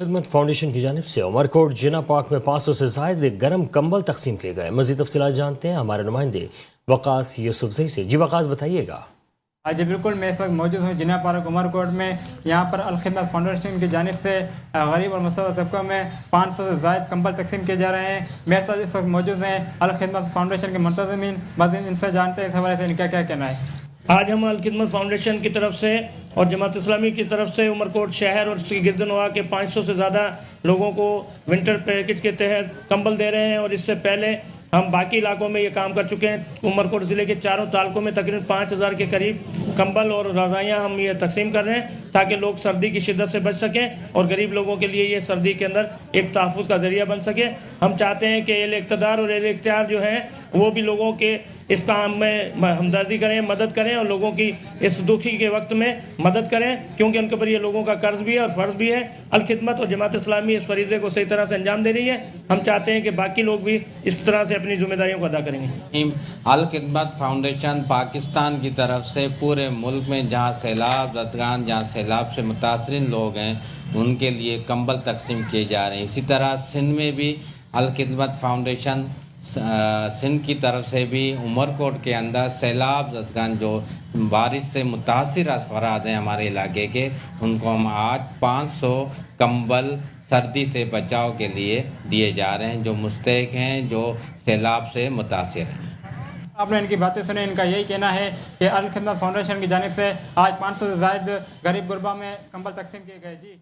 خدمت فاؤنڈیشن کی جانب سے عمر کوٹ جنا پارک میں 500 سے زائد گرم کمبل تقسیم کیے گئے۔ مزید تفصیلات جانتے ہیں ہمارے نمائندے وقاص یوسفزئی سے۔ جی وقاص بتائیے گا۔ جی بالکل، میں اس وقت موجود ہوں جنا پارک عمر کوٹ میں۔ یہاں پر الخدمت فاؤنڈیشن کی جانب سے غریب اور مستحق طبقوں میں 500 سے زائد کمبل تقسیم کیے جا رہے ہیں۔ میرے ساتھ اس وقت موجود ہیں الخدمت فاؤنڈیشن کے منتظمین، مزید ان سے جانتے ہیں اس حوالے سے ان کا کیا کہنا ہے۔ آج ہم الخدمت فاؤنڈیشن کی طرف سے اور جماعت اسلامی کی طرف سے عمر کوٹ شہر اور اس کی گرد و نواح کے 500 سے زیادہ لوگوں کو ونٹر پیکج کے تحت کمبل دے رہے ہیں، اور اس سے پہلے ہم باقی علاقوں میں یہ کام کر چکے ہیں۔ عمر کوٹ ضلع کے چاروں تعلقوں میں تقریباً 5000 کے قریب کمبل اور رضائیاں ہم یہ تقسیم کر رہے ہیں تاکہ لوگ سردی کی شدت سے بچ سکیں اور غریب لوگوں کے لیے یہ سردی کے اندر ایک تحفظ کا ذریعہ بن سکے۔ ہم چاہتے ہیں کہ اہل اقتدار اور اہل اختیار جو ہیں وہ بھی لوگوں کے اس کام میں ہمدردی کریں، مدد کریں اور لوگوں کی اس دکھی کے وقت میں مدد کریں، کیونکہ ان کے اوپر یہ لوگوں کا قرض بھی ہے اور فرض بھی ہے۔ الخدمت اور جماعت اسلامی اس فریضے کو صحیح طرح سے انجام دے رہی ہے۔ ہم چاہتے ہیں کہ باقی لوگ بھی اس طرح سے اپنی ذمہ داریوں کو ادا کریں گے۔ الخدمت فاؤنڈیشن پاکستان کی طرف سے پورے ملک میں جہاں سیلاب زدگان، جہاں سیلاب سے متاثرین لوگ ہیں، ان کے لیے کمبل تقسیم کیے جا رہے ہیں۔ اسی طرح سندھ میں بھی الخدمت فاؤنڈیشن سندھ کی طرف سے بھی عمر کوٹ کے اندر سیلاب زدگان جو بارش سے متاثر افراد ہیں ہمارے علاقے کے، ان کو ہم آج 500 کمبل سردی سے بچاؤ کے لیے دیے جا رہے ہیں، جو مستحق ہیں، جو سیلاب سے متاثر ہیں۔ آپ نے ان کی باتیں سنیں، ان کا یہی کہنا ہے کہ الخدمت فاؤنڈیشن کی جانب سے آج 500 سے زائد غریب غربا میں کمبل تقسیم کیے گئے۔ جی